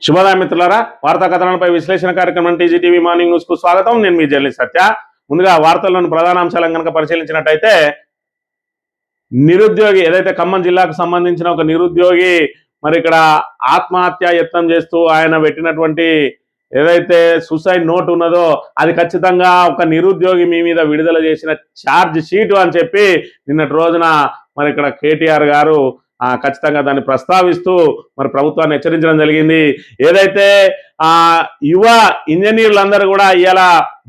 శుభోదయం మిత్రులారా, వార్తా కథనాలపై విశ్లేషణ కార్యక్రమం టీజీటీవీ మార్నింగ్ న్యూస్ కు స్వాగతం. నేను మీ జర్నలిస్ట్ సత్య. ముందుగా వార్తల్లోని ప్రధాన అంశాలను కనుక పరిశీలించినట్టయితే, నిరుద్యోగి ఏదైతే ఖమ్మం జిల్లాకు సంబంధించిన ఒక నిరుద్యోగి మరి ఇక్కడ ఆత్మహత్య యత్నం చేస్తూ ఆయన పెట్టినటువంటి ఏదైతే సూసైడ్ నోట్ ఉన్నదో అది ఖచ్చితంగా ఒక నిరుద్యోగి మీ మీద విడుదల చేసిన ఛార్జ్ షీటు అని చెప్పి నిన్నటి రోజున మరి ఇక్కడ కేటీఆర్ గారు ఖచ్చితంగా దాన్ని ప్రస్తావిస్తూ మరి ప్రభుత్వాన్ని హెచ్చరించడం జరిగింది. ఏదైతే యువ ఇంజనీర్లందరూ కూడా ఇవాళ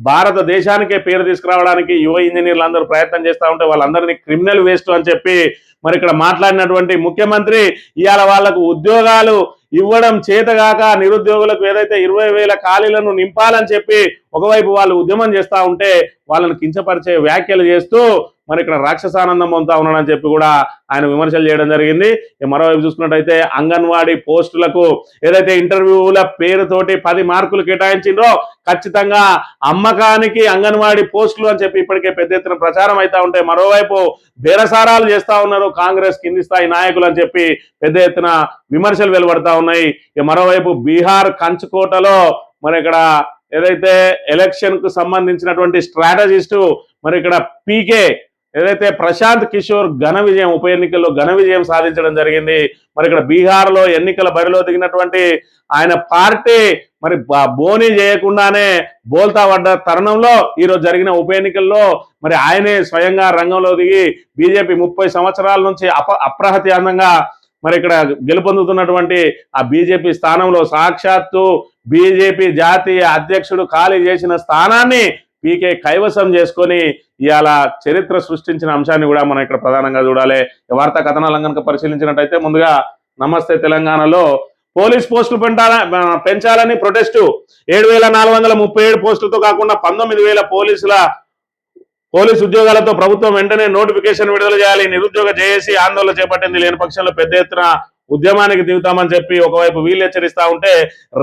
భారతదేశానికే పేరు తీసుకురావడానికి యువ ఇంజనీర్లందరూ ప్రయత్నం చేస్తూ ఉంటే వాళ్ళందరినీ క్రిమినల్ వేస్ట్ అని చెప్పి మరి ఇక్కడ మాట్లాడినటువంటి ముఖ్యమంత్రి ఇవాళ వాళ్లకు ఉద్యోగాలు ఇవ్వడం చేతగాక నిరుద్యోగులకు ఏదైతే 20,000 ఖాళీలను నింపాలని చెప్పి ఒకవైపు వాళ్ళు ఉద్యమం చేస్తూ ఉంటే వాళ్ళని కించపరిచే వ్యాఖ్యలు చేస్తూ మరి ఇక్కడ రాక్షసానందం పొందుతా ఉన్నాడని చెప్పి కూడా ఆయన విమర్శలు చేయడం జరిగింది. మరోవైపు చూసుకున్నట్టయితే అంగన్వాడీ పోస్టులకు ఏదైతే ఇంటర్వ్యూల పేరుతోటి 10 మార్కులు కేటాయించిండ్రో ఖచ్చితంగా అమ్మకానికి అంగన్వాడీ పోస్టులు అని చెప్పి ఇప్పటికే పెద్ద ఎత్తున ప్రచారం అవుతా ఉంటే మరోవైపు బేరసారాలు చేస్తా ఉన్నారు కాంగ్రెస్ కింది స్థాయి నాయకులు అని చెప్పి పెద్ద ఎత్తున విమర్శలు వెలువడతా ఉన్నాయి. మరోవైపు బీహార్ కంచుకోటలో మరి ఇక్కడ ఏదైతే ఎలక్షన్ కు సంబంధించినటువంటి స్ట్రాటజిస్టు మరి ఇక్కడ పీకే ఏదైతే ప్రశాంత్ కిషోర్ ఘన విజయం ఉప ఎన్నికల్లో ఘన విజయం సాధించడం జరిగింది. మరి ఇక్కడ బీహార్ లో ఎన్నికల బరిలో దిగినటువంటి ఆయన పార్టీ మరి బోనీ చేయకుండానే బోల్తా పడ్డ తరుణంలో ఈరోజు జరిగిన ఉప ఎన్నికల్లో మరి ఆయనే స్వయంగా రంగంలో దిగి బీజేపీ 30 సంవత్సరాల నుంచి అప్రహత్యానంగా మరి ఇక్కడ గెలుపొందుతున్నటువంటి ఆ బీజేపీ స్థానంలో సాక్షాత్తు బీజేపీ జాతీయ అధ్యక్షుడు ఖాళీ చేసిన స్థానాన్ని పీకే కైవసం చేసుకొని ఇవాళ చరిత్ర సృష్టించిన అంశాన్ని కూడా మనం ఇక్కడ ప్రధానంగా చూడాలి. వార్తా కథనాలను కనుక పరిశీలించినట్టయితే ముందుగా నమస్తే తెలంగాణలో పోలీస్ పోస్టులు పెంచాలని ప్రొటెస్టు 7,437 పోస్టులతో కాకుండా 19,000 పోలీసు ఉద్యోగాలతో ప్రభుత్వం వెంటనే నోటిఫికేషన్ విడుదల చేయాలి. నిరుద్యోగ జేఏసీ ఆందోళన చేపట్టింది. లేని పక్షంలో పెద్ద ఎత్తున ఉద్యమానికి దిగుతామని చెప్పి ఒకవైపు వీళ్ళు హెచ్చరిస్తా ఉంటే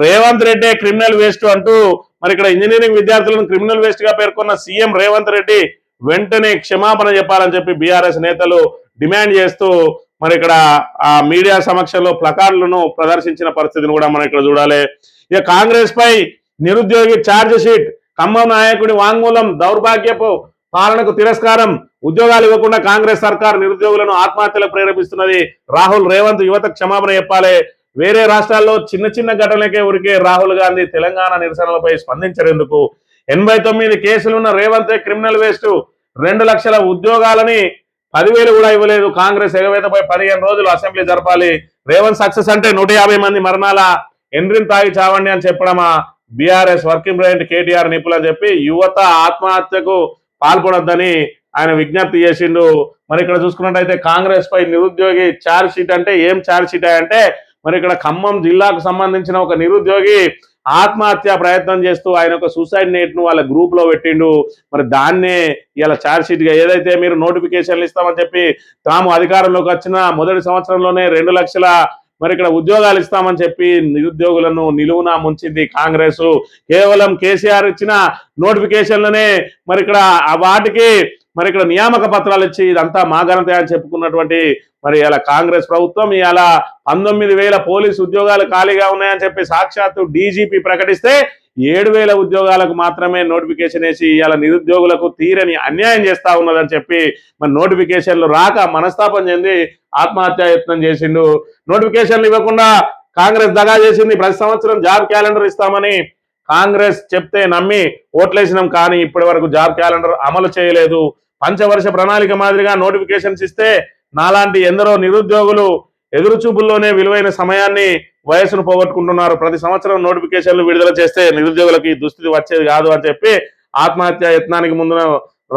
రేవంత్ రెడ్డి క్రిమినల్ వేస్ట్ అంటూ మరి ఇక్కడ ఇంజనీరింగ్ విద్యార్థులను క్రిమినల్ వేస్ట్ గా పేర్కొన్న సీఎం రేవంత్ రెడ్డి వెంటనే క్షమాపణ చెప్పాలని చెప్పి బీఆర్ఎస్ నేతలు డిమాండ్ చేస్తూ మరి ఇక్కడ ఆ మీడియా సమక్షంలో ప్లకార్డులను ప్రదర్శించిన పరిస్థితిని కూడా మనం ఇక్కడ చూడాలి. ఇక కాంగ్రెస్ పై నిరుద్యోగి ఛార్జ్ షీట్, ఖమ్మం నాయకుడి వాంగ్మూలం, దౌర్భాగ్యపు పాలనకు తిరస్కారం, ఉద్యోగాలు ఇవ్వకుండా కాంగ్రెస్ సర్కార్ నిరుద్యోగులను ఆత్మహత్యలకు ప్రేరేపిస్తున్నది. రాహుల్ రేవంత్ యువత క్షమాపణ చెప్పాలి. వేరే రాష్ట్రాల్లో చిన్న చిన్న ఘటనలకే ఉరికే రాహుల్ గాంధీ తెలంగాణ నిరసనలపై స్పందించరేందుకు? 89 కేసులున్న రేవంత్ క్రిమినల్ వేస్ట్, 2 లక్షల ఉద్యోగాలని 10,000 కూడా ఇవ్వలేదు. కాంగ్రెస్ ఎగవేతపై 15 రోజులు అసెంబ్లీ జరపాలి. రేవంత్ సక్సెస్ అంటే 150 మంది మరణాల ఎండ్రిన్ తాగి చావండి అని చెప్పడమా? బీఆర్ఎస్ వర్కింగ్ ప్రెసిడెంట్ కేటీఆర్ నిపులు అని చెప్పి యువత ఆత్మహత్యకు పాల్పడొద్దని ఆయన విజ్ఞప్తి చేసిండు. మరి ఇక్కడ చూసుకున్నట్టయితే కాంగ్రెస్ పై నిరుద్యోగి ఛార్జ్ షీట్ అంటే ఏం ఛార్జ్ షీట్ అంటే మరి ఇక్కడ ఖమ్మం జిల్లాకు సంబంధించిన ఒక నిరుద్యోగి ఆత్మహత్య ప్రయత్నం చేస్తూ ఆయన ఒక సూసైడ్ నోట్ ను వాళ్ళ గ్రూప్ లో పెట్టిండు. మరి దాన్నే ఇలా ఛార్జ్ షీట్ గా ఏదైతే మీరు నోటిఫికేషన్లు ఇస్తామని చెప్పి తాము అధికారంలోకి వచ్చిన మొదటి సంవత్సరంలోనే 2 లక్షల మరి ఇక్కడ ఉద్యోగాలు ఇస్తామని చెప్పి నిరుద్యోగులను నిలువునా ముంచింది కాంగ్రెస్. కేవలం కేసీఆర్ ఇచ్చిన నోటిఫికేషన్లనే మరి ఇక్కడ వాటికి మరి ఇక్కడ నియామక పత్రాలు ఇచ్చి ఇదంతా మా ఘనత అని చెప్పుకున్నటువంటి మరి ఇలా కాంగ్రెస్ ప్రభుత్వం ఇవాళ 19,000 పోలీసు ఉద్యోగాలు ఖాళీగా ఉన్నాయని చెప్పి సాక్షాత్తు డీజీపీ ప్రకటిస్తే 7,000 ఉద్యోగాలకు మాత్రమే నోటిఫికేషన్ వేసి ఇవాళ నిరుద్యోగులకు తీరని అన్యాయం చేస్తా ఉన్నదని చెప్పి మరి నోటిఫికేషన్లు రాక మనస్తాపం చెంది ఆత్మహత్య యత్నం చేసిండు. నోటిఫికేషన్లు ఇవ్వకుండా కాంగ్రెస్ దగా చేసింది. ప్రతి సంవత్సరం జాబ్ క్యాలెండర్ ఇస్తామని కాంగ్రెస్ చెప్తే నమ్మి ఓట్లేసినాం, కానీ ఇప్పటి వరకు జాబ్ క్యాలెండర్ అమలు చేయలేదు. పంచవర్ష ప్రణాళిక మాదిరిగా నోటిఫికేషన్స్ ఇస్తే నాలాంటి ఎందరో నిరుద్యోగులు ఎదురుచూపుల్లోనే విలువైన సమయాన్ని వయసును పోగొట్టుకుంటున్నారు. ప్రతి సంవత్సరం నోటిఫికేషన్లు విడుదల చేస్తే నిరుద్యోగులకి దుస్థితి వచ్చేది కాదు అని చెప్పి ఆత్మహత్య యత్నానికి ముందు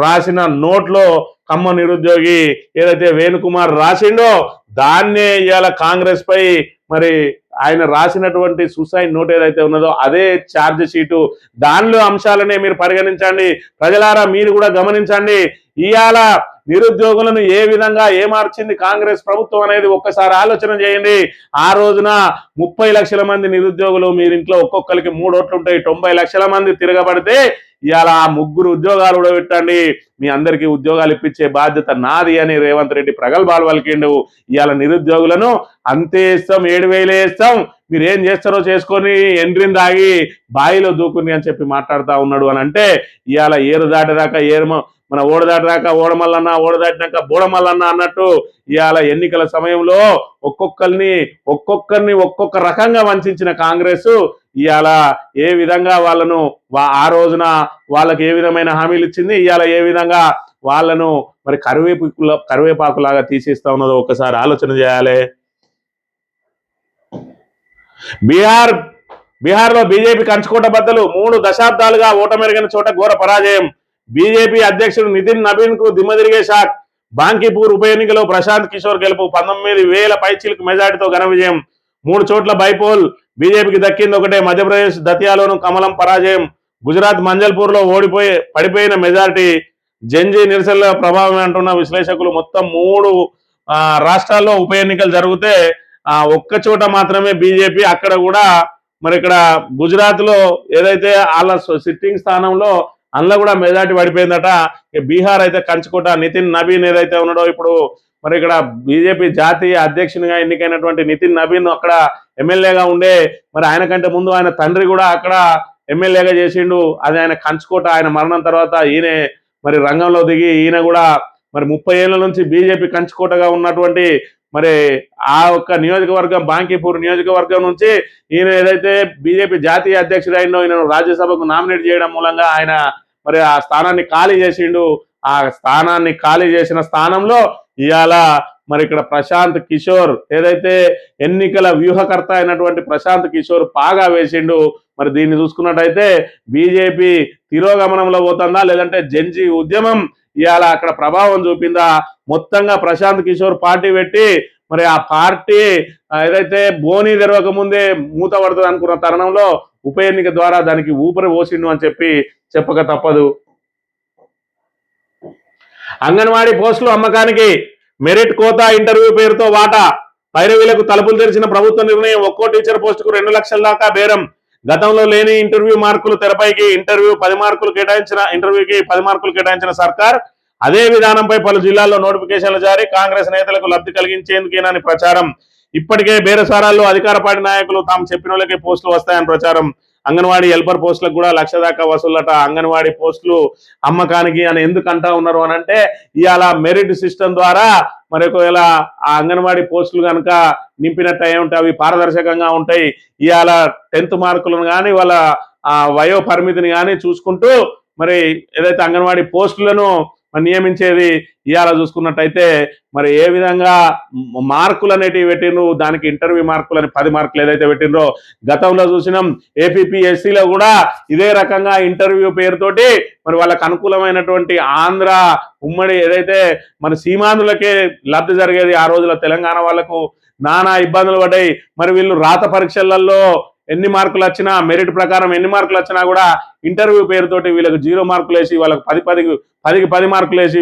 రాసిన నోట్లో ఖమ్మం నిరుద్యోగి ఏదైతే వేణుకుమార్ రాసిండో దాన్నే ఇవాళ కాంగ్రెస్ పై మరి ఆయన రాసినటువంటి సూసైడ్ నోట్ ఏదైతే ఉన్నదో అదే ఛార్జ్ షీటు. దానిలో అంశాలనే మీరు పరిగణించండి. ప్రజలారా మీరు కూడా గమనించండి. ఇవాళ నిరుద్యోగులను ఏ విధంగా ఏమార్చింది కాంగ్రెస్ ప్రభుత్వం అనేది ఒక్కసారి ఆలోచన చేయండి. ఆ రోజున 30 లక్షల మంది నిరుద్యోగులు, మీరింట్లో ఒక్కొక్కరికి 3 ఓట్లు ఉంటాయి, 90 లక్షల మంది తిరగబడితే ఇవాళ ఆ 3 ఉద్యోగాలు కూడా పెట్టండి, మీ అందరికీ ఉద్యోగాలు ఇప్పించే బాధ్యత నాది అని రేవంత్ రెడ్డి ప్రగల్భాలు పలికిండు. ఇవాళ నిరుద్యోగులను అంతే ఇస్తాం, 7,000 ఇస్తాం, మీరు ఏం చేస్తారో చేసుకొని ఎండ్రిని దాగి బాయిలో దూకుని అని చెప్పి మాట్లాడుతూ ఉన్నాడు. అని అంటే ఇవాళ ఏరు దాటేదాకా మన ఓడ దాటేదాకా ఓడమల్లన్న, ఓడ దాటినాక బోడమల్లన్న అన్నట్టు ఇవాళ ఎన్నికల సమయంలో ఒక్కొక్కరిని ఒక్కొక్క రకంగా వంచిన కాంగ్రెస్ ఇవాళ ఏ విధంగా వాళ్ళను ఆ రోజున వాళ్ళకి ఏ విధమైన హామీలు ఇచ్చింది, ఇవాళ ఏ విధంగా వాళ్ళను మరి కరివేపాకులాగా తీసేస్తా ఉన్నదో ఒకసారి ఆలోచన చేయాలి. బీహార్లో బీజేపీ కంచుకోట బద్దలు, 3 దశాబ్దాలుగా ఓటమెరగిన చోట ఘోర పరాజయం. బీజేపీ అధ్యక్షుడు నితిన్ నబీన్ కు దిమ్మదిరిగే షాక్. బాంకీపూర్ ఉప ఎన్నికలో ప్రశాంత్ కిషోర్ గెలుపు, 19,000 పైచిలకు మెజార్టీతో ఘన విజయం. 3 చోట్ల బైపోల్, బీజేపీకి దక్కింది ఒకటే. మధ్యప్రదేశ్ దతియాలోను కమలం పరాజయం. గుజరాత్ మంజల్పూర్ లో పడిపోయిన మెజార్టీ. జంజీ నిరసనల ప్రభావం అంటున్న విశ్లేషకులు. మొత్తం 3 రాష్ట్రాల్లో ఉప ఎన్నికలు జరిగితే ఒక్క చోట మాత్రమే బీజేపీ, అక్కడ కూడా మరి ఇక్కడ గుజరాత్ లో ఏదైతే వాళ్ళ సిట్టింగ్ స్థానంలో అందులో కూడా మెజార్టీ పడిపోయిందట. బీహార్ అయితే కంచుకోట. నితిన్ నబీన్ ఏదైతే ఉన్నాడో ఇప్పుడు మరి ఇక్కడ బీజేపీ జాతీయ అధ్యక్షునిగా ఎన్నికైనటువంటి నితిన్ నబీన్ అక్కడ ఎమ్మెల్యేగా ఉండే, మరి ఆయన కంటే ముందు ఆయన తండ్రి కూడా అక్కడ ఎమ్మెల్యేగా చేసిండు. అది ఆయన కంచుకోట. ఆయన మరణం తర్వాత ఈయన మరి రంగంలో దిగి ఈయన కూడా మరి 30 ఏళ్ల నుంచి బీజేపీ కంచుకోటగా ఉన్నటువంటి మరి ఆ ఒక్క నియోజకవర్గం బాంకీపూర్ నియోజకవర్గం నుంచి ఈయన ఏదైతే బీజేపీ జాతీయ అధ్యక్షుడు అయినో ఈయన రాజ్యసభకు నామినేట్ చేయడం మూలంగా ఆయన మరి ఆ స్థానాన్ని ఖాళీ చేసిండు. ఆ స్థానాన్ని ఖాళీ చేసిన స్థానంలో ఇవాళ మరి ఇక్కడ ప్రశాంత్ కిషోర్ ఏదైతే ఎన్నికల వ్యూహకర్త అయినటువంటి ప్రశాంత్ కిషోర్ పాగా వేసిండు. మరి దీన్ని చూసుకున్నట్టయితే బీజేపీ తిరోగమనంలో పోతుందా, లేదంటే జంజీ ఉద్యమం ఇవాళ అక్కడ ప్రభావం చూపిందా? మొత్తంగా ప్రశాంత్ కిషోర్ పార్టీ పెట్టి మరి ఆ పార్టీ ఏదైతే బోనీ తెరవక ముందే మూత పడుతుంది అనుకున్న తరుణంలో ఉప ఎన్నిక ద్వారా దానికి ఊపిరి పోసిండు అని చెప్పి చెప్పక తప్పదు. అంగన్వాడీ పోస్టులు అమ్మకానికి మెరిట్ కోతా ఇంటర్వ్యూ పేరుతో వాటా. పైరవీలకు తలుపులు తెరిచిన ప్రభుత్వ నిర్ణయం. ఒక్కో టీచర్ పోస్టుకు 2 లక్షల దాకా బేరం. గతంలో లేని ఇంటర్వ్యూ మార్కులు తెరపైకి. ఇంటర్వ్యూకి 10 మార్కులు కేటాయించిన సర్కార్. అదే విధానంపై పలు జిల్లాల్లో నోటిఫికేషన్లు జారీ. కాంగ్రెస్ నేతలకు లబ్ధి కలిగించేందుకేనని ప్రచారం. ఇప్పటికే బేరసారాల్లో అధికార పార్టీ నాయకులు తాము చెప్పిన వాళ్ళకే పోస్టులు వస్తాయని ప్రచారం. అంగన్వాడీ హెల్పర్ పోస్టులకు కూడా 1 లక్ష దాకా వసూలట. అంగన్వాడీ పోస్టులు అమ్మకానికి అని ఎందుకు అంటా ఉన్నారు అని అంటే ఇవాళ మెరిట్ సిస్టమ్ ద్వారా మరి ఒకవేళ ఆ అంగన్వాడీ పోస్టులు కనుక నింపినట్టు అయి ఉంటాయి, అవి పారదర్శకంగా ఉంటాయి. ఇవాళ 10th మార్కులను కానీ వాళ్ళ వయో పరిమితిని కానీ చూసుకుంటూ మరి ఏదైతే అంగన్వాడీ పోస్టులను నియమించేది. ఇవాళ చూసుకున్నట్టయితే మరి ఏ విధంగా మార్కులు అనేటివి పెట్టిండ్రు, దానికి ఇంటర్వ్యూ మార్కులని 10 మార్కులు ఏదైతే పెట్టిండ్రో గతంలో చూసినాం. ఏపీపీఎస్సీలో కూడా ఇదే రకంగా ఇంటర్వ్యూ పేరుతోటి మరి వాళ్ళకు అనుకూలమైనటువంటి ఆంధ్ర ఉమ్మడి ఏదైతే మన సీమాంధ్రులకే లబ్ధి జరిగేది. ఆ రోజుల తెలంగాణ వాళ్లకు నానా ఇబ్బందులు పడ్డాయి. మరి వీళ్ళు రాత పరీక్షలలో ఎన్ని మార్కులు వచ్చినా, మెరిట్ ప్రకారం ఎన్ని మార్కులు వచ్చినా కూడా ఇంటర్వ్యూ పేరుతోటి వీళ్ళకి 0 మార్కులు వేసి వాళ్ళకి 10కి 10 మార్కులు వేసి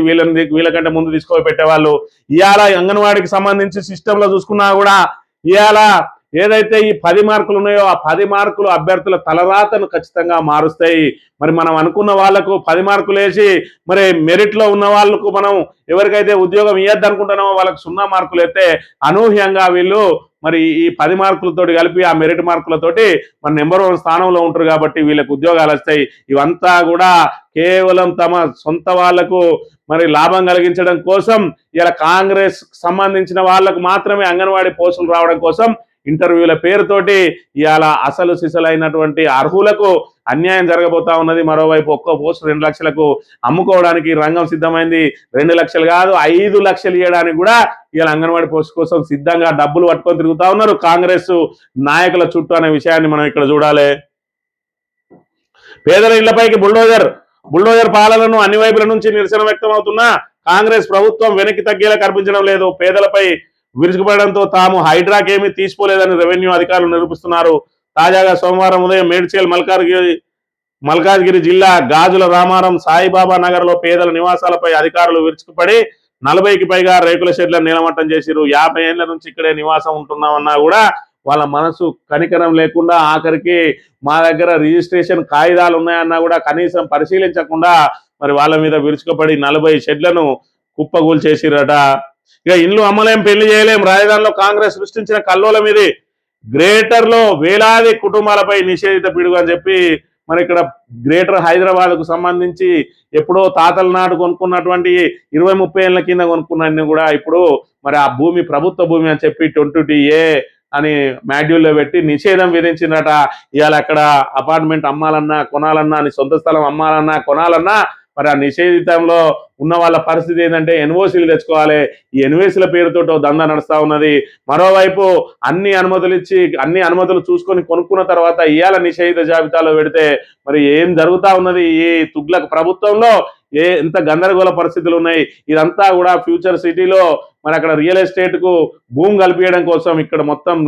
వీళ్ళకంటే ముందు తీసుకొని పెట్టేవాళ్ళు. ఇవాళ అంగన్వాడీకి సంబంధించి సిస్టంలో చూసుకున్నా కూడా ఇవాళ ఏదైతే ఈ 10 మార్కులు ఉన్నాయో ఆ 10 మార్కులు అభ్యర్థుల తలరాతను ఖచ్చితంగా మారుస్తాయి. మరి మనం అనుకున్న వాళ్లకు 10 మార్కులు వేసి మరి మెరిట్ లో ఉన్న వాళ్ళకు మనం ఎవరికైతే ఉద్యోగం ఇవ్వద్దు అనుకుంటున్నామో వాళ్ళకి 0 మార్కులు అయితే అనూహ్యంగా వీళ్ళు మరి ఈ 10 మార్కులతోటి కలిపి ఆ మెరిట్ మార్కులతోటి మన నెంబర్ 1 స్థానంలో ఉంటారు కాబట్టి వీళ్ళకి ఉద్యోగాలు వస్తాయి. ఇవంతా కూడా కేవలం తమ సొంత వాళ్లకు మరి లాభం కలిగించడం కోసం ఇలా కాంగ్రెస్ సంబంధించిన వాళ్లకు మాత్రమే అంగన్వాడీ పోస్టులు రావడం కోసం ఇంటర్వ్యూల పేరుతోటి ఇవాళ అసలు సిసలైనటువంటి అర్హులకు అన్యాయం జరగబోతా ఉన్నది. మరోవైపు ఒక్కో పోస్టు 2 లక్షలకు అమ్ముకోవడానికి రంగం సిద్ధమైంది. 2 లక్షలు కాదు 5 లక్షలు ఇవ్వడానికి కూడా ఇవాళ అంగన్వాడీ పోస్టు కోసం సిద్ధంగా డబ్బులు పట్టుకొని తిరుగుతా ఉన్నారు కాంగ్రెస్ నాయకుల చుట్టూ అనే విషయాన్ని మనం ఇక్కడ చూడాలి. పేదల ఇళ్లపైకి బుల్డోజర్ పాలనను అన్ని వైపుల నుంచి నిరసన వ్యక్తం అవుతున్నా కాంగ్రెస్ ప్రభుత్వం వెనక్కి తగ్గేలా కనిపించడం లేదు. పేదలపై విరుచుకుపడడంతో తాము హైడ్రాకేమీ తీసుకోలేదని రెవెన్యూ అధికారులు నిరూపిస్తున్నారు. తాజాగా సోమవారం ఉదయం మేడ్చల్ మల్కాజ్గిరి జిల్లా గాజుల రామారం సాయిబాబా నగర్ లో పేదల నివాసాలపై అధికారులు విరుచుకుపడి 40కి పైగా రేకుల షెడ్లను నీలమట్టం చేసిరు. 50 ఏళ్ల నుంచి ఇక్కడే నివాసం ఉంటున్నామన్నా కూడా వాళ్ళ మనసు కనికరం లేకుండా ఆఖరికి మా దగ్గర రిజిస్ట్రేషన్ కాగితాలు ఉన్నాయన్నా కూడా కనీసం పరిశీలించకుండా మరి వాళ్ళ మీద విరుచుకుపడి 40 షెడ్లను కుప్పగూల్చేసిరట. ఇక ఇండ్లు అమ్మలేం, పెళ్లి చేయలేం, రాజధానిలో కాంగ్రెస్ సృష్టించిన కల్లోలం ఇది, గ్రేటర్ లో వేలాది కుటుంబాలపై నిషేధిత పిడుగు అని చెప్పి మరి ఇక్కడ గ్రేటర్ హైదరాబాద్ కు సంబంధించి ఎప్పుడో తాతల నాడు కొనుక్కున్నటువంటి 20-30 ఏళ్ల కింద కొనుక్కున్న కూడా ఇప్పుడు మరి ఆ భూమి ప్రభుత్వ భూమి అని చెప్పి 20A అని మాడ్యూల్లో పెట్టి నిషేధం విధించినట. ఇవాళ అక్కడ అపార్ట్మెంట్ అమ్మాలన్నా కొనాలన్నా అని సొంత స్థలం అమ్మాలన్నా కొనాలన్నా మరి ఆ నిషేధితంలో ఉన్న వాళ్ళ పరిస్థితి ఏంటంటే ఎన్ఓసీలు తెచ్చుకోవాలి. ఈ ఎన్ఓసీల పేరుతో దందా నడుస్తూ ఉన్నది. మరోవైపు అన్ని అనుమతులు ఇచ్చి అన్ని అనుమతులు చూసుకొని కొనుక్కున్న తర్వాత ఇవాళ నిషేధిత జాబితాలో పెడితే మరి ఏం జరుగుతూ ఉన్నది ఈ తుగ్లక్ ప్రభుత్వంలో, ఎంత గందరగోళ పరిస్థితులు ఉన్నాయి. ఇదంతా కూడా ఫ్యూచర్ సిటీలో మరి అక్కడ రియల్ ఎస్టేట్ కు భూమి కల్పించడం కోసం ఇక్కడ మొత్తం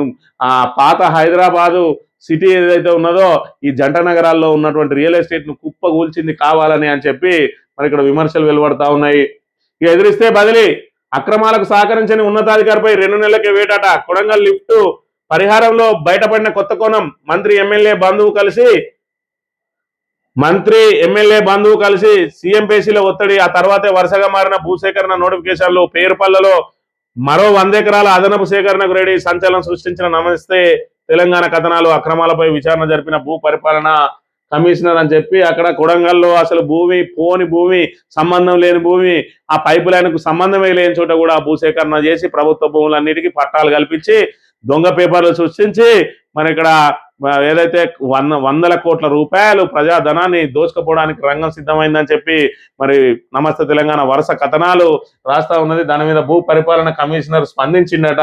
ఆ పాత హైదరాబాదు సిటీ ఏదైతే ఉన్నదో ఈ జంట నగరాల్లో ఉన్నటువంటి రియల్ ఎస్టేట్ ను కుప్పగూల్చింది కావాలని అని చెప్పి మరి ఇక్కడ విమర్శలు వెలువడతా ఉన్నాయి. ఇక ఎదిరిస్తే బదిలీ, అక్రమాలకు సహకరించని ఉన్నతాధికారిపై 2 నెలలకే వేటాట, కొడంగల్ లిఫ్ట్ పరిహారంలో బయటపడిన కొత్త కోణం, మంత్రి ఎమ్మెల్యే బంధువు కలిసి సీఎంపీసీలో ఒత్తిడి, ఆ తర్వాతే వరుసగా మారిన భూసేకరణ నోటిఫికేషన్లు, పేరుపల్లలో మరో 100 ఎకరాల అదనపు సేకరణకు రెడీ, సంచలనం సృష్టించిన నమస్తే తెలంగాణ కథనాలు, అక్రమాలపై విచారణ జరిపిన భూ పరిపాలన కమిషనర్ అని చెప్పి అక్కడ కొడంగల్లో అసలు పోని భూమి, సంబంధం లేని భూమి, ఆ పైపు లైన్కు సంబంధమే లేని చోట కూడా భూసేకరణ చేసి ప్రభుత్వ భూములన్నిటికీ పట్టాలు కల్పించి దొంగ పేపర్లు సృష్టించి మరి ఇక్కడ ఏదైతే 100 కోట్ల రూపాయలు ప్రజాధనాన్ని దోచుకుపోవడానికి రంగం సిద్ధమైందని చెప్పి మరి నమస్తే తెలంగాణ వరుస కథనాలు రాస్తా ఉన్నది. దాని మీద భూ పరిపాలన కమిషనర్ స్పందించిందట.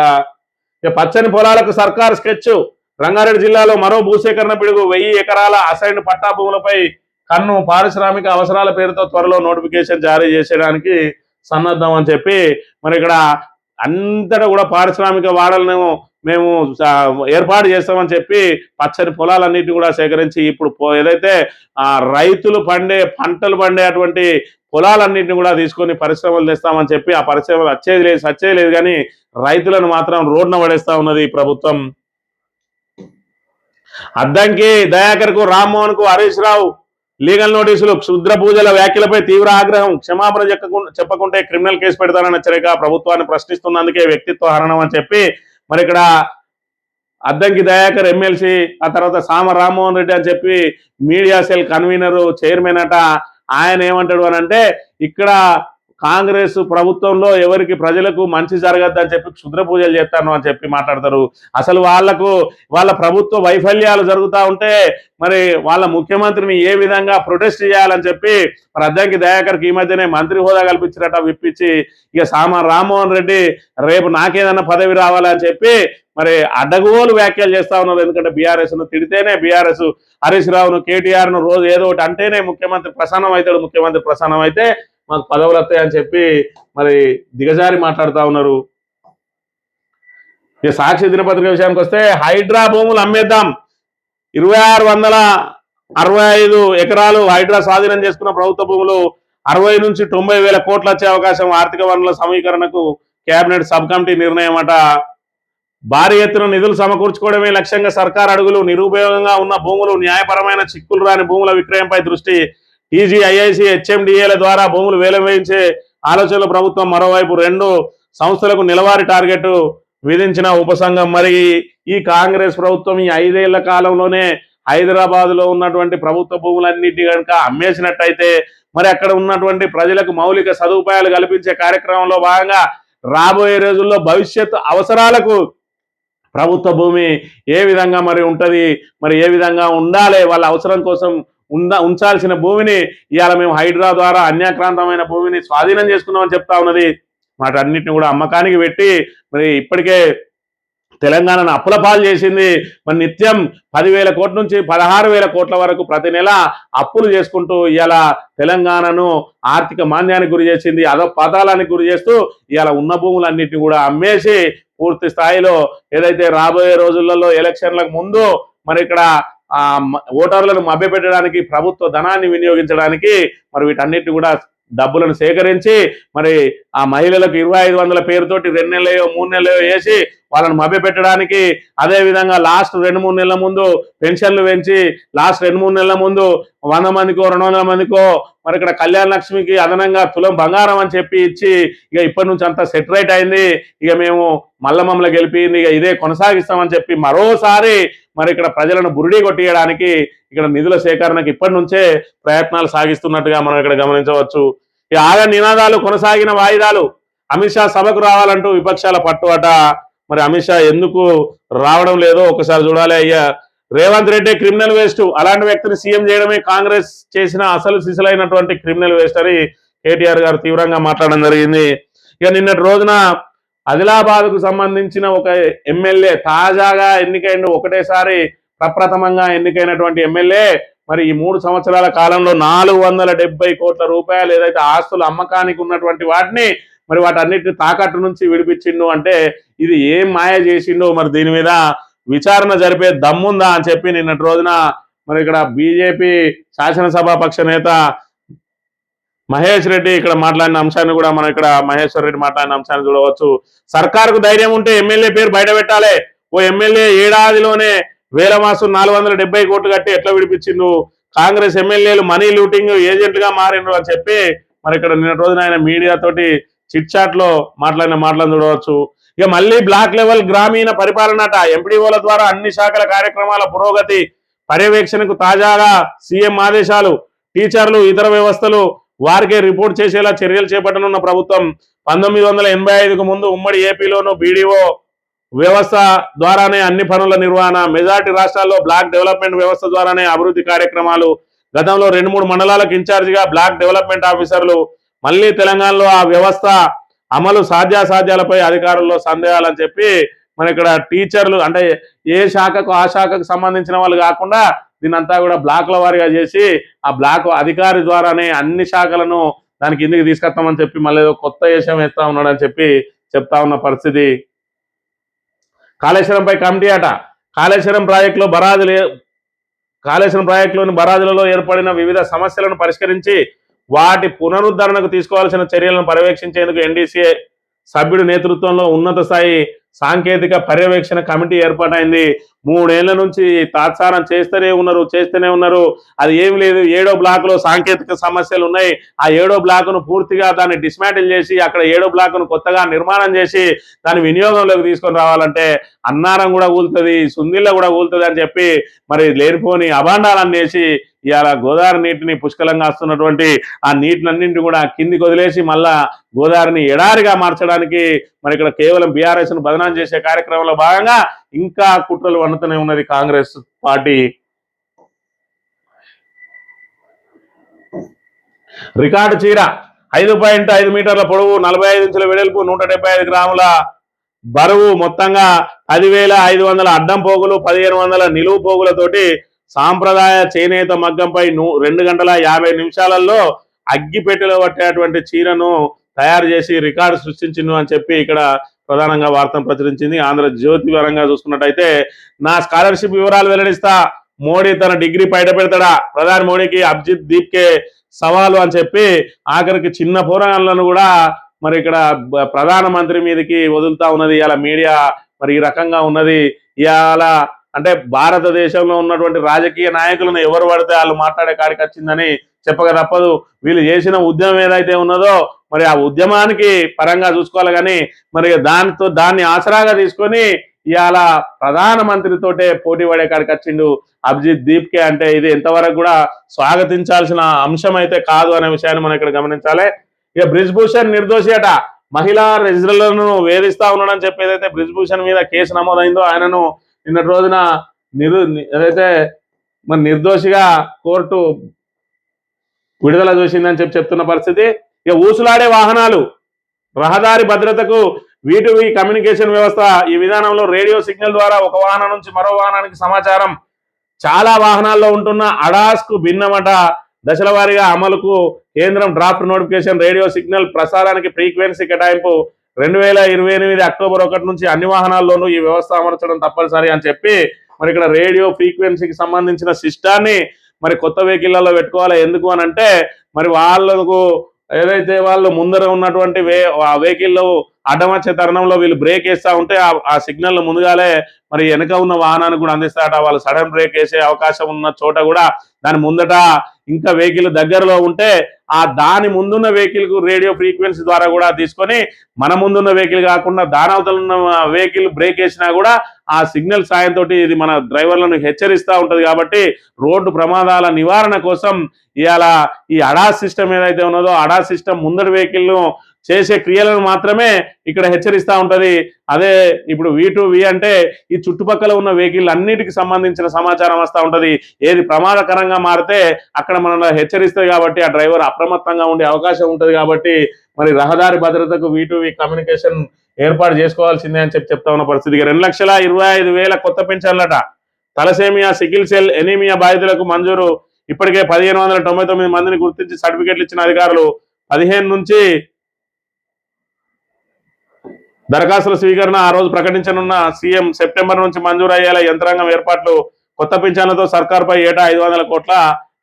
ఇక పచ్చని పొలాలకు సర్కార్ స్కెచ్, రంగారెడ్డి జిల్లాలో మరో భూసేకరణ పిడుగు, 1000 ఎకరాల అసైన్ పట్టా భూములపై కన్ను, పారిశ్రామిక అవసరాల పేరుతో త్వరలో నోటిఫికేషన్ జారీ చేసేయడానికి సన్నద్ధం అని చెప్పి మరి ఇక్కడ అంతటా కూడా పారిశ్రామిక వాడలను మేము ఏర్పాటు చేస్తామని చెప్పి పచ్చని పొలాలన్నిటిని కూడా సేకరించి ఇప్పుడు ఏదైతే రైతులు పంటలు పండే అటువంటి పొలాలన్నింటినీ కూడా తీసుకొని పరిశ్రమలు తెస్తామని చెప్పి ఆ పరిశ్రమలు వచ్చేది లేదు కానీ రైతులను మాత్రం రోడ్న పడేస్తా ఉన్నది ఈ ప్రభుత్వం. అద్దంకి దయాకర్ కు, రామ్మోహన్ కు, హరీష్ రావు లీగల్ నోటీసులు, క్షుద్ర పూజల వ్యాఖ్యలపై తీవ్ర ఆగ్రహం, క్షమాపణ చెప్పకుంటే క్రిమినల్ కేసు పెడతారన్న హెచ్చరిక, ప్రభుత్వాన్ని ప్రశ్నిస్తున్నందుకే వ్యక్తిత్వ హరణం అని చెప్పి మరి ఇక్కడ అద్దంకి దయాకర్ ఎమ్మెల్సీ, ఆ తర్వాత సామ రామ్మోహన్ రెడ్డి అని చెప్పి మీడియా సెల్ కన్వీనర్ చైర్మన్ అట, ఆయన ఏమంటాడు అని అంటే ఇక్కడ కాంగ్రెస్ ప్రభుత్వంలో ఎవరికి ప్రజలకు మంచి జరగద్దని చెప్పి క్షుద్ర పూజలు చేస్తాను అని చెప్పి మాట్లాడతారు. అసలు వాళ్ళ ప్రభుత్వ వైఫల్యాలు జరుగుతూ ఉంటే మరి వాళ్ళ ముఖ్యమంత్రిని ఏ విధంగా ప్రొటెస్ట్ చేయాలని చెప్పి మరి అద్దంకి దయాకర్కి ఈ మధ్యనే మంత్రి హోదా కల్పించినట్ట విప్పించి ఇక సామ రామ్మోహన్ రెడ్డి రేపు నాకేదన్నా పదవి రావాలని చెప్పి మరి అడ్డగోలు వ్యాఖ్యలు చేస్తా ఉన్నారు. ఎందుకంటే బీఆర్ఎస్ ను తిడితేనే బీఆర్ఎస్ హరీష్ రావును కేటీఆర్ ను రోజు ఏదో ఒకటి అంటేనే ముఖ్యమంత్రి ప్రసన్నం అవుతాడు, ముఖ్యమంత్రి ప్రసన్నం అయితే మాకు పదవులు వస్తాయని చెప్పి మరి దిగజారి మాట్లాడుతూ ఉన్నారు. ఇక సాక్షి దినపత్రిక విషయానికి వస్తే హైడ్రా భూములు అమ్మేద్దాం, 2665 ఎకరాలు హైడ్రా స్వాధీనం చేసుకున్న ప్రభుత్వ భూములు 60 నుంచి 90 వేల కోట్లు వచ్చే అవకాశం, ఆర్థిక వనరుల సమీకరణకు కేబినెట్ సబ్ కమిటీ నిర్ణయం అట. భారీ ఎత్తున నిధులు సమకూర్చుకోవడమే లక్ష్యంగా సర్కార్ అడుగులు, నిరుపయోగంగా ఉన్న భూములు, న్యాయపరమైన చిక్కులు రాని భూముల విక్రయంపై దృష్టి, టీజీ, ఐఐసి, హెచ్ఎండిఏల ద్వారా భూములు వేలం వేయించే ఆలోచనలు ప్రభుత్వం. మరోవైపు 2 సంస్థలకు నెలవారీ టార్గెట్ విధించిన ఉపసంఘం. మరి ఈ కాంగ్రెస్ ప్రభుత్వం ఈ 5 ఏళ్ల కాలంలోనే హైదరాబాద్ లో ఉన్నటువంటి ప్రభుత్వ భూములన్నిటి కనుక అమ్మేసినట్టయితే మరి అక్కడ ఉన్నటువంటి ప్రజలకు మౌలిక సదుపాయాలు కల్పించే కార్యక్రమంలో భాగంగా రాబోయే రోజుల్లో భవిష్యత్ అవసరాలకు ప్రభుత్వ భూమి ఏ విధంగా మరి ఉంటది, మరి ఏ విధంగా ఉండాలి, వాళ్ళ అవసరం కోసం ఉంచాల్సిన భూమిని ఇవాళ మేము హైడ్రా ద్వారా అన్యాక్రాంతమైన భూమిని స్వాధీనం చేసుకున్నామని చెప్తా ఉన్నది. వాటన్నిటిని కూడా అమ్మకానికి పెట్టి మరి ఇప్పటికే తెలంగాణను అప్పుల పాలు చేసింది. మరి నిత్యం 10,000 కోట్ల నుంచి 16,000 కోట్ల వరకు ప్రతి నెల అప్పులు చేసుకుంటూ ఇవాళ తెలంగాణను ఆర్థిక మాంద్యానికి గురి చేసింది, అధపాతాళానికి గురి చేస్తూ ఇవాళ ఉన్న భూములన్నిటిని కూడా అమ్మేసి పూర్తి స్థాయిలో ఏదైతే రాబోయే రోజులలో ఎలక్షన్లకు ముందు మరి ఇక్కడ ఓటర్లను మభ్యపెట్టడానికి ప్రభుత్వ ధనాన్ని వినియోగించడానికి మరి వీటన్నిటిని కూడా డబ్బులను సేకరించి మరి ఆ మహిళలకు 2500 పేరుతోటి 2 నెలలు 3 నెలలు వేసి వాళ్ళని మభ్యపెట్టడానికి, అదే విధంగా లాస్ట్ 2-3 నెలల ముందు పెన్షన్లు పెంచి లాస్ట్ 2-3 నెలల ముందు 100 మందికో 200 మందికో మరి ఇక్కడ కళ్యాణ లక్ష్మికి అదనంగా తులం బంగారం అని చెప్పి ఇచ్చి ఇక ఇప్పటి నుంచి అంతా సెటరైట్ అయింది, ఇక మేము మమ్మల్ని గెలిపింది, ఇక ఇదే కొనసాగిస్తామని చెప్పి మరోసారి మరి ఇక్కడ ప్రజలను బురిడి కొట్టియడానికి ఇక్కడ నిధుల సేకరణకు ఇప్పటి నుంచే ప్రయత్నాలు సాగిస్తున్నట్టుగా మనం ఇక్కడ గమనించవచ్చు. ఈ ఆగ నినాదాలు కొనసాగిన వాయిదాలు, అమిత్ షా సభకు రావాలంటూ విపక్షాల పట్టుబట. మరి అమిత్ షా ఎందుకు రావడం లేదో ఒకసారి చూడాలి. అయ్యా రేవంత్ రెడ్డి క్రిమినల్ వేస్ట్, అలాంటి వ్యక్తిని సీఎం చేయడమే కాంగ్రెస్ చేసిన అసలు సిసలైనటువంటి క్రిమినల్ వేస్ట్ అని కేటీఆర్ గారు తీవ్రంగా మాట్లాడడం జరిగింది. ఇక నిన్నటి రోజున ఆదిలాబాద్ కు సంబంధించిన ఒక ఎమ్మెల్యే తాజాగా ఎన్నికైన ఒకటేసారి ప్రప్రథమంగా ఎన్నికైనటువంటి ఎమ్మెల్యే మరి ఈ 3 సంవత్సరాల కాలంలో 470 కోట్ల రూపాయలు ఏదైతే ఆస్తులు అమ్మకానికి ఉన్నటువంటి వాటిని మరి వాటన్నిటిని తాకట్టు నుంచి విడిపించిండు అంటే ఇది ఏం మాయ చేసిండో మరి దీని మీద విచారణ జరిపే దమ్ముందా అని చెప్పి నిన్నటి రోజున మరి ఇక్కడ బీజేపీ శాసనసభాపక్ష నేత మహేష్ రెడ్డి ఇక్కడ మాట్లాడిన అంశాన్ని కూడా మనం ఇక్కడ మహేశ్వర్ రెడ్డి మాట్లాడిన అంశాన్ని చూడవచ్చు. సర్కారుకు ధైర్యం ఉంటే ఎమ్మెల్యే పేరు బయట పెట్టాలి. ఓ ఎమ్మెల్యే ఏడాదిలోనే వేల మాసం 470 కోట్లు కట్టి ఎట్లా విడిపించిండు, కాంగ్రెస్ ఎమ్మెల్యేలు మనీ లూటింగ్ ఏజెంట్గా మారిండ్రు అని చెప్పి మరి ఇక్కడ నిన్న రోజున ఆయన మీడియా తోటి చిట్ చాట్ లో మాట్లాడిన మాటలను చూడవచ్చు. ఇక మళ్ళీ బ్లాక్ లెవెల్ గ్రామీణ పరిపాలనట, ఎంపీడీఓల ద్వారా అన్ని శాఖల కార్యక్రమాల పురోగతి పర్యవేక్షణకు తాజాగా సీఎం ఆదేశాలు. టీచర్లు ఇతర వ్యవస్థలు వారికే రిపోర్ట్ చేసేలా చర్యలు చేపట్టనున్న ప్రభుత్వం. 1985కు ముందు ఉమ్మడి ఏపీలోనూ బీడీఓ వ్యవస్థ ద్వారానే అన్ని పనుల నిర్వహణ, మెజార్టీ రాష్ట్రాల్లో బ్లాక్ డెవలప్మెంట్ వ్యవస్థ ద్వారానే అభివృద్ధి కార్యక్రమాలు. గతంలో 2-3 మండలాలకు ఇన్ఛార్జిగా బ్లాక్ డెవలప్మెంట్ ఆఫీసర్లు. మళ్ళీ తెలంగాణలో ఆ వ్యవస్థ అమలు సాధ్యాసాధ్యాలపై అధికారుల్లో సందేహాలని చెప్పి మన ఇక్కడ టీచర్లు అంటే ఏ శాఖకు ఆ శాఖకు సంబంధించిన వాళ్ళు కాకుండా దీనంతా కూడా బ్లాక్ల వారిగా చేసి ఆ బ్లాక్ అధికారి ద్వారానే అన్ని శాఖలను దానికి కిందికి తీసుకొస్తామని చెప్పి మళ్ళీ ఏదో కొత్త వేషం వేస్తా ఉన్నాడని చెప్పి చెప్తా ఉన్న పరిస్థితి. కాళేశ్వరంపై కమిటీ అట. కాళేశ్వరం ప్రాజెక్టులోని బరాజులలో ఏర్పడిన వివిధ సమస్యలను పరిష్కరించి వాటి పునరుద్ధరణకు తీసుకోవాల్సిన చర్యలను పర్యవేక్షించేందుకు ఎన్డీసీఏ సభ్యుడి నేతృత్వంలో ఉన్నత స్థాయి సాంకేతిక పర్యవేక్షణ కమిటీ ఏర్పాటైంది. 3 ఏళ్ల నుంచి తాత్సారం చేస్తూనే ఉన్నారు. అది ఏమి లేదు, 7వ బ్లాక్ లో సాంకేతిక సమస్యలు ఉన్నాయి. ఆ 7వ బ్లాక్ ను పూర్తిగా దాన్ని డిస్మాంటిల్ చేసి అక్కడ 7వ బ్లాక్ ను కొత్తగా నిర్మాణం చేసి దాని వినియోగంలోకి తీసుకొని రావాలంటే అన్నారం కూడా కూలుతుంది, సుందిళ్ళ కూడా కూలుతుంది అని చెప్పి మరి లేనిపోని అభాండాలన్నీ వేసి ఇవాళ గోదావరి నీటిని పుష్కలంగా వస్తున్నటువంటి ఆ నీటినన్నింటినీ కూడా కిందికి వదిలేసి మళ్ళా గోదావరిని ఎడారిగా మార్చడానికి మరి ఇక్కడ కేవలం బీఆర్ఎస్ ను బదనాం చేసే కార్యక్రమంలో భాగంగా ఇంకా కుట్రలు వన్నుతూనే ఉన్నది కాంగ్రెస్ పార్టీ. రికార్డు చీర 5.5 మీటర్ల పొడవు, 45 ఇంచుల వెడల్పు, 175 గ్రాముల బరువు, మొత్తంగా 10,500 అడ్డం పోగులు, 1,500 నిలువు పోగులతోటి సాంప్రదాయ చేనేత మగ్గంపై 2 గంటల 50 నిమిషాలలో అగ్గిపెట్టెలో పట్టేటువంటి చీరను తయారు చేసి రికార్డు సృష్టించింది అని చెప్పి ఇక్కడ ప్రధానంగా వార్తను ప్రచురించింది. ఆంధ్రజ్యోతి పరంగా చూసుకున్నట్టయితే నా స్కాలర్షిప్ వివరాలు వెల్లడిస్తా, మోడీ తన డిగ్రీ బయట పెడతాడా, ప్రధాని మోడీకి అభిజిత్ దీప్కే సవాలు అని చెప్పి ఆఖరికి చిన్న పోరాటాలను కూడా మరి ఇక్కడ ప్రధానమంత్రి మీదకి వదులుతా ఉన్నది ఇవాళ మీడియా. మరి ఈ రకంగా ఉన్నది ఇవాళ అంటే భారతదేశంలో ఉన్నటువంటి రాజకీయ నాయకులను ఎవరు పడితే వాళ్ళు మాట్లాడే కాడికి వచ్చిందని చెప్పక తప్పదు. వీళ్ళు చేసిన ఉద్యమం ఏదైతే ఉన్నదో మరి ఆ ఉద్యమానికి పరంగా చూసుకోవాలి, కానీ మరి దాన్ని ఆసరాగా తీసుకొని ఇవాళ ప్రధానమంత్రితోటే పోటీ పడే కాడికి వచ్చిండు అభిజిత్ దీప్కే. అంటే ఇది ఎంతవరకు కూడా స్వాగతించాల్సిన అంశం అయితే కాదు అనే విషయాన్ని మనం ఇక్కడ గమనించాలి. ఇక బ్రిజ్భూషణ్ నిర్దోషి అట, మహిళా రెజిస్టర్లను వేధిస్తా ఉన్నాడని చెప్పి ఏదైతే బ్రిజ్భూషణ్ మీద కేసు నమోదైందో ఆయనను నిన్నటి రోజున ఏదైతే మరి నిర్దోషిగా కోర్టు విడుదల చూసిందని చెప్తున్న పరిస్థితి. ఇక ఊసులాడే వాహనాలు, రహదారి భద్రతకు V2V కమ్యూనికేషన్ వ్యవస్థ. ఈ విధానంలో రేడియో సిగ్నల్ ద్వారా ఒక వాహనం నుంచి మరో వాహనానికి సమాచారం చాలా వాహనాల్లో ఉంటున్న అడాస్ కు భిన్నమట. దశల వారీగా అమలుకు కేంద్రం డ్రాఫ్ట్ నోటిఫికేషన్. రేడియో సిగ్నల్ ప్రసారానికి ఫ్రీక్వెన్సీ కేటాయింపు 2028 అక్టోబర్ 1 నుంచి అన్ని వాహనాల్లోనూ ఈ వ్యవస్థ అమర్చడం తప్పనిసరి అని చెప్పి మరి ఇక్కడ రేడియో ఫ్రీక్వెన్సీకి సంబంధించిన సిస్టాన్ని మరి కొత్త వెహికల్లలో పెట్టుకోవాలి. ఎందుకు అని అంటే మరి వాళ్ళకు ఏదైతే వాళ్ళు ముందర ఉన్నటువంటి ఆ వెహికల్ అడ్డం వచ్చే తరుణంలో వీళ్ళు బ్రేక్ వేస్తా ఉంటే ఆ సిగ్నల్ ముందుగాలే మరి వెనక ఉన్న వాహనానికి కూడా అందిస్తారట. వాళ్ళు సడన్ బ్రేక్ వేసే అవకాశం ఉన్న చోట కూడా దాని ముందట ఇంకా వెహికల్ దగ్గరలో ఉంటే దాని ముందున్న వెహికల్ కు రేడియో ఫ్రీక్వెన్సీ ద్వారా కూడా తీసుకొని మన ముందున్న వెహికల్ కాకుండా దాని అవతల ఉన్న వెహికల్ బ్రేక్ వేసినా కూడా ఆ సిగ్నల్ సాయంతో ఇది మన డ్రైవర్లను హెచ్చరిస్తూ ఉంటది. కాబట్టి రోడ్డు ప్రమాదాల నివారణ కోసం ఇవాళ ఈ అడాస్ సిస్టమ్ ఏదైతే ఉన్నదో అడాస్ సిస్టమ్ ముందటి వెహికల్ ను చేసే క్రియలను మాత్రమే ఇక్కడ హెచ్చరిస్తూ ఉంటది. అదే ఇప్పుడు V2V అంటే ఈ చుట్టుపక్కల ఉన్న వెహికల్ అన్నిటికి సంబంధించిన సమాచారం వస్తూ ఉంటది. ఏది ప్రమాదకరంగా మారితే అక్కడ మనల్ని హెచ్చరిస్తుంది. కాబట్టి ఆ డ్రైవర్ అప్రమత్తంగా ఉండే అవకాశం ఉంటుంది. కాబట్టి మరి రహదారి భద్రతకు V2V కమ్యూనికేషన్ ఏర్పాటు చేసుకోవాల్సిందే అని చెప్తా ఉన్న పరిస్థితి. 2,25,000 కొత్త పెన్షన్లట. తలసేమియా, సికిల్ సెల్, ఎనీమియా బాధితులకు మంజూరు. ఇప్పటికే 1,599 మందిని గుర్తించి సర్టిఫికెట్లు ఇచ్చిన అధికారులు. 15 నుంచి దరఖాస్తుల స్వీకరణ ఆ రోజు ప్రకటించనున్న సీఎం. సెప్టెంబర్ నుంచి మంజూరు అయ్యేలా యంత్రాంగం ఏర్పాట్లు. కొత్త పింఛన్లతో సర్కార్పై ఏటా 500 కోట్ల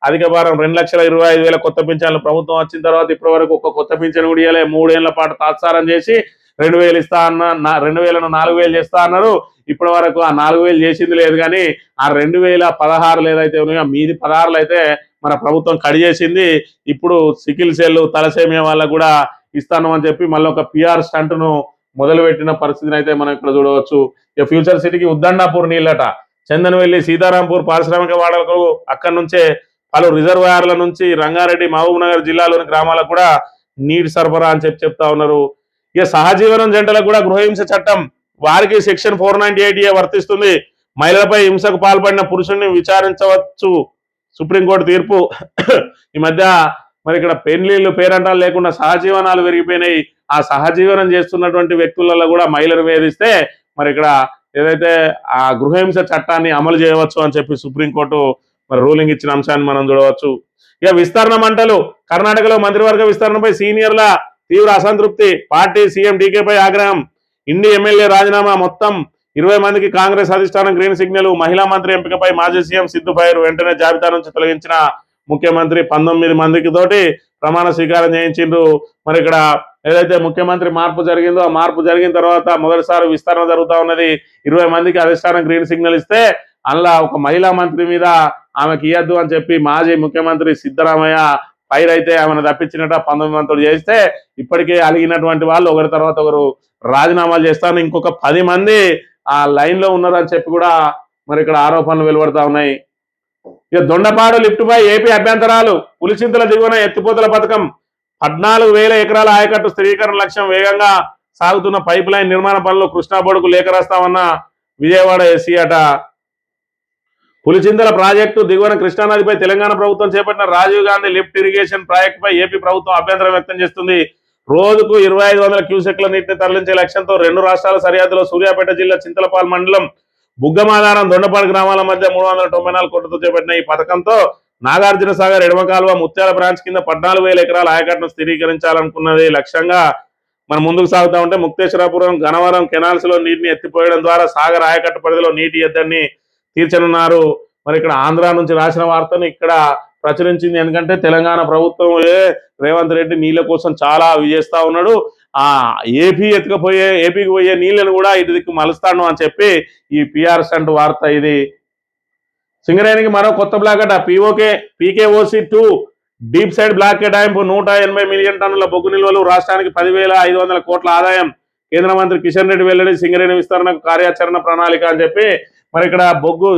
అధిక భారం. 2,25,000 కొత్త పింఛన్లు ప్రభుత్వం వచ్చిన తర్వాత ఇప్పటి వరకు ఒక కొత్త పింఛన్ కూడా ఇవ్వలే. 3 ఏళ్ల పాటు తాత్సారం చేసి 2,000 ఇస్తా అన్న 2,000ను 4,000 చేస్తా అన్నారు. ఇప్పటి వరకు ఆ 4,000 చేసింది లేదు. కానీ ఆ 2,016 ఏదైతే ఉన్నాయో మీది 16 అయితే మన ప్రభుత్వం కడి చేసింది. ఇప్పుడు సికిల్ సెల్, తలసేమియా వాళ్ళకు కూడా ఇస్తాను అని చెప్పి మళ్ళీ ఒక PR స్టంట్ను మొదలుపెట్టిన పరిస్థితిని అయితే మనం ఇక్కడ చూడవచ్చు. ఇక ఫ్యూచర్ సిటీకి ఉద్దండాపూర్ నీళ్ళట. చందనవెల్లి, సీతారాంపూర్ పారిశ్రామిక వాడలకు అక్కడి నుంచే పలు రిజర్వాయర్ల నుంచి రంగారెడ్డి, మహబూబ్ నగర్ జిల్లాలోని గ్రామాలకు కూడా నీటి సరఫరా అని చెప్తా ఉన్నారు. ఇక సహజీవనం జంటలకు కూడా గృహహింస చట్టం, వారికి సెక్షన్ 498A వర్తిస్తుంది. మహిళలపై హింసకు పాల్పడిన పురుషుడిని విచారించవచ్చు సుప్రీంకోర్టు తీర్పు. ఈ మధ్య మరి ఇక్కడ పెళ్లిళ్ళు పేరంటాలు లేకుండా సహజీవనాలు పెరిగిపోయినాయి. ఆ సహజీవనం చేస్తున్నటువంటి వ్యక్తులలో కూడా మహిళలు వేధిస్తే మరి ఇక్కడ ఏదైతే ఆ గృహహింస చట్టాన్ని అమలు చేయవచ్చు అని చెప్పి సుప్రీంకోర్టు మరి రూలింగ్ ఇచ్చిన అంశాన్ని మనం చూడవచ్చు. ఇక విస్తరణ మంటలు. కర్ణాటకలో మంత్రివర్గ విస్తరణపై సీనియర్ల తీవ్ర అసంతృప్తి. పార్టీ సీఎం డీకేపై ఆగ్రహం. ఇండి ఎమ్మెల్యే రాజీనామా. మొత్తం 20 మందికి కాంగ్రెస్ అధిష్టానం గ్రీన్ సిగ్నల్. మహిళా మంత్రి ఎంపికపై మాజీ సీఎం సిద్ధు ఫైర్. వెంటనే జాబితా నుంచి తొలగించిన ముఖ్యమంత్రి. 19 మందికి తోటి ప్రమాణ స్వీకారం చేయించిండ్రు. మరి ఇక్కడ ఏదైతే ముఖ్యమంత్రి మార్పు జరిగిందో ఆ మార్పు జరిగిన తర్వాత మొదటిసారి విస్తరణ జరుగుతూ ఉన్నది. 20 మందికి అధిష్టానం గ్రీన్ సిగ్నల్ ఇస్తే అందులో ఒక మహిళా మంత్రి మీద ఆమెకి ఇయ్యద్దు అని చెప్పి మాజీ ముఖ్యమంత్రి సిద్ధరామయ్య ఫైర్ అయితే ఆమెను తప్పించినట్ట 19 మందితో చేస్తే ఇప్పటికే అలిగినటువంటి వాళ్ళు ఒకరి తర్వాత ఒకరు రాజీనామాలు చేస్తాను. ఇంకొక 10 మంది ఆ లైన్ లో ఉన్నారని చెప్పి కూడా మరి ఇక్కడ ఆరోపణలు వెలువడతా ఉన్నాయి. ఇక దొండపాడు లిఫ్ట్ పై ఏపీ అభ్యంతరాలు. పులిచింతల దిగువన ఎత్తిపోతల పథకం. 14,000 ఎకరాల ఆయకట్టు స్థిరీకరణ లక్ష్యం. వేగంగా సాగుతున్న పైప్ లైన్ నిర్మాణ పనులు. కృష్ణా బోర్డుకు లేఖ రాస్తామన్న విజయవాడ ఎస్సీ అట. పులిచింతల ప్రాజెక్టు దిగువన కృష్ణానదిపై తెలంగాణ ప్రభుత్వం చేపట్టిన రాజీవ్ గాంధీ లిఫ్ట్ ఇరిగేషన్ ప్రాజెక్టుపై ఏపీ ప్రభుత్వం అభ్యంతరం వ్యక్తం చేస్తుంది. రోజుకు 2,500 క్యూసెక్ల నీటిని తరలించే లక్ష్యంతో 2 రాష్ట్రాల సరిహద్దులో సూర్యాపేట జిల్లా చింతలపాల్ మండలం బుగ్గమాధారం, దొండపాడు గ్రామాల మధ్య 394 కోట్లతో చేపట్టిన ఈ పథకంతో నాగార్జున సాగర్ ఎడమ కాలువ ముత్యాల బ్రాంచ్ కింద 14,000 ఎకరాల ఆయకట్టును స్థిరీకరించాలనుకున్నది లక్ష్యంగా మనం ముందుకు సాగుతా ఉంటే ముక్తేశ్వరాపురం, గనవరం కెనాల్స్ లో నీటిని ఎత్తిపోయడం ద్వారా సాగర్ ఆయకట్టు పరిధిలో నీటి ఎద్దడిని తీర్చనున్నారు. మరి ఇక్కడ ఆంధ్ర నుంచి రాసిన వార్తను ఇక్కడ ప్రచురించింది. ఎందుకంటే తెలంగాణ ప్రభుత్వం రేవంత్ రెడ్డి నీళ్ళ కోసం చాలా చేస్తా ఉన్నాడు. ఏపీకి పోయే నీళ్లను కూడా ఇటు దిక్కు మలుస్తాను అని చెప్పి ఈ PR స్టంట్ వార్త ఇది. సింగరేణికి మరో కొత్త బ్లాక్ అట. PKOC 2 డీప్ సైడ్ బ్లాక్ కేటాయింపు. 180 మిలియన్ టన్నుల బొగ్గు నిల్వలు. రాష్ట్రానికి 10,500 కోట్ల ఆదాయం. కేంద్ర మంత్రి కిషన్ రెడ్డి వెల్లడి. సింగరేణి విస్తరణకు కార్యాచరణ ప్రణాళిక అని చెప్పి మరి ఇక్కడ బొగ్గు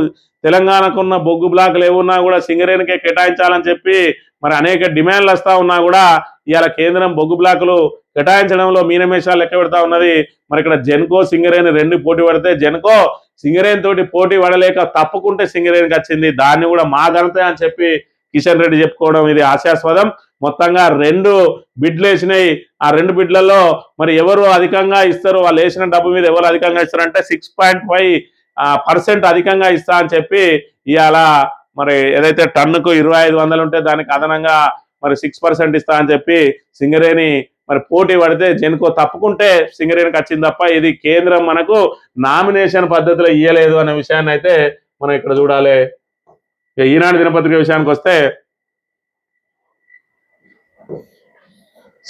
తెలంగాణకున్న బొగ్గు బ్లాకులు ఏమున్నా కూడా సింగరేణికే కేటాయించాలని చెప్పి మరి అనేక డిమాండ్లు వస్తా ఉన్నా కూడా ఇవాళ కేంద్రం బొగ్గు బ్లాకులు కేటాయించడంలో మీనమేషాలు లెక్క పెడతా ఉన్నది. మరి ఇక్కడ జెన్కో, సింగరేణి 2 పోటీ పడితే జెన్కో సింగరేణి తోటి పోటీ పడలేక తప్పుకుంటే సింగరేణికి వచ్చింది. దాన్ని కూడా మా ఘనత అని చెప్పి కిషన్ రెడ్డి చెప్పుకోవడం ఇది హాస్యాస్పదం. మొత్తంగా 2 బిడ్లు వేసినాయి. ఆ 2 బిడ్లలో మరి ఎవరు అధికంగా ఇస్తారు, వాళ్ళు వేసిన డబ్బు మీద ఎవరు అధికంగా ఇస్తారంటే 6.5% అధికంగా ఇస్తా అని చెప్పి ఇవాళ మరి ఏదైతే టన్నుకు 2,500 ఉంటే దానికి అదనంగా మరి 6% ఇస్తా అని చెప్పి సింగరేణి మరి పోటీ పడితే జెన్కో తప్పుకుంటే సింగరేణికి వచ్చింది తప్ప ఇది కేంద్రం మనకు నామినేషన్ పద్ధతిలో ఇయ్యలేదు అనే విషయాన్ని అయితే మనం ఇక్కడ చూడాలి. ఈనాడు దినపత్రిక విషయానికి వస్తే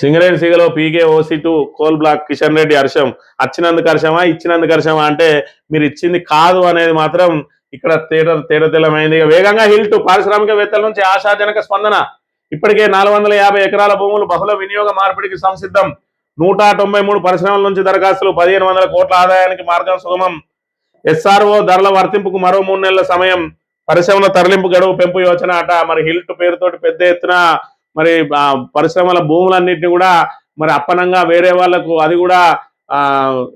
సింగరేణి సిగలో పీకే ఓసి2 కోల్ బ్లాక్ కిషన్ రెడ్డి హర్షం వచ్చినందుకు హర్షమా ఇచ్చినందుకు హర్షమా అంటే మీరు ఇచ్చింది కాదు అనేది మాత్రం ఇక్కడ తేటతెల్లమైంది. వేగంగా హిల్ టు పారిశ్రామికవేత్తల నుంచి ఆశాజనక స్పందన. ఇప్పటికే 450 ఎకరాల భూములు బహుళ వినియోగ మార్పిడికి సంసిద్ధం. 193 పరిశ్రమల నుంచి దరఖాస్తులు. 1500 కోట్ల ఆదాయానికి మార్గం సుగమం. ఎస్ఆర్ఓ ధరల వర్తింపుకు మరో 3 నెలల సమయం. పరిశ్రమల తరలింపు గడువు పెంపు యోచన అట. మరి హిల్ట్ పేరుతోటి పెద్ద ఎత్తున మరి పరిశ్రమల భూములన్నింటినీ కూడా మరి అప్పనంగా వేరే వాళ్లకు అది కూడా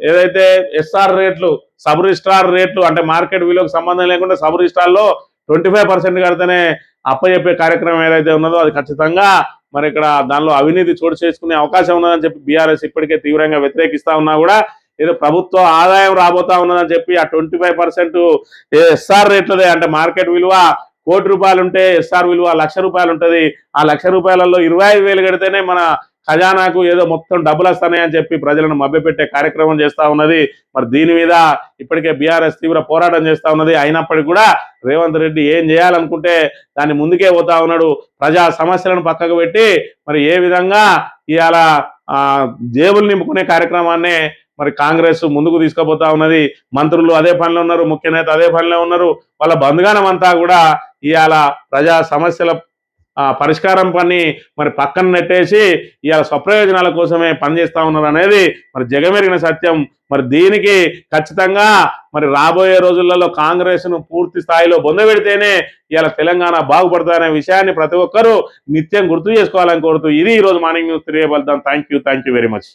ఏదైతే ఎస్ఆర్ రేట్లు సబ్ రిజిస్ట్రార్ రేట్లు అంటే మార్కెట్ విలువకు సంబంధం లేకుండా సబ్ రిజిస్ట్రార్లో 25% కడితేనే అప్పచెప్పే కార్యక్రమం ఏదైతే ఉన్నదో అది ఖచ్చితంగా మరి ఇక్కడ దానిలో అవినీతి చోటు చేసుకునే అవకాశం ఉన్నదని చెప్పి బీఆర్ఎస్ ఇప్పటికే తీవ్రంగా వ్యతిరేకిస్తా ఉన్నా కూడా ఏదో ప్రభుత్వ ఆదాయం రాబోతా ఉన్నదని చెప్పి ఆ 25% ఎస్ఆర్ రేట్లదే అంటే మార్కెట్ విలువ ₹1,00,00,000 ఉంటే ఎస్ఆర్ విలువ ₹1,00,000 ఉంటుంది. ఆ ₹1,00,000లో 25,000 కడితేనే మన ఖజానాకు ఏదో మొత్తం డబ్బులు వస్తాయని చెప్పి ప్రజలను మభ్యపెట్టే కార్యక్రమం చేస్తా ఉన్నది. మరి దీని మీద ఇప్పటికే బీఆర్ఎస్ తీవ్ర పోరాటం చేస్తా ఉన్నది. అయినప్పటికీ కూడా రేవంత్ రెడ్డి ఏం చేయాలనుకుంటే దాన్ని ముందుకే పోతా ఉన్నాడు. ప్రజా సమస్యలను పక్కకు పెట్టి మరి ఏ విధంగా ఇవాళ జేబులు నింపుకునే కార్యక్రమాన్ని మరి కాంగ్రెస్ ముందుకు తీసుకుపోతా ఉన్నది. మంత్రులు అదే పనిలో ఉన్నారు, ముఖ్య నేత అదే పనిలో ఉన్నారు. వాళ్ళ బంధుగానం అంతా కూడా ఇవాళ ప్రజా సమస్యల పరిష్కారం పని మరి పక్కన నెట్టేసి ఇవాళ స్వప్రయోజనాల కోసమే పనిచేస్తా ఉన్నారు అనేది మరి జగమెరిగిన సత్యం. మరి దీనికి ఖచ్చితంగా మరి రాబోయే రోజులలో కాంగ్రెస్ ను పూర్తి స్థాయిలో బొందబెడితేనే ఇవాళ తెలంగాణ బాగుపడుతుందనే విషయాన్ని ప్రతి ఒక్కరూ నిత్యం గుర్తు చేసుకోవాలని కోరుతూ ఇది ఈరోజు మార్నింగ్ న్యూస్ తెలియబడతాం. Thank you very much.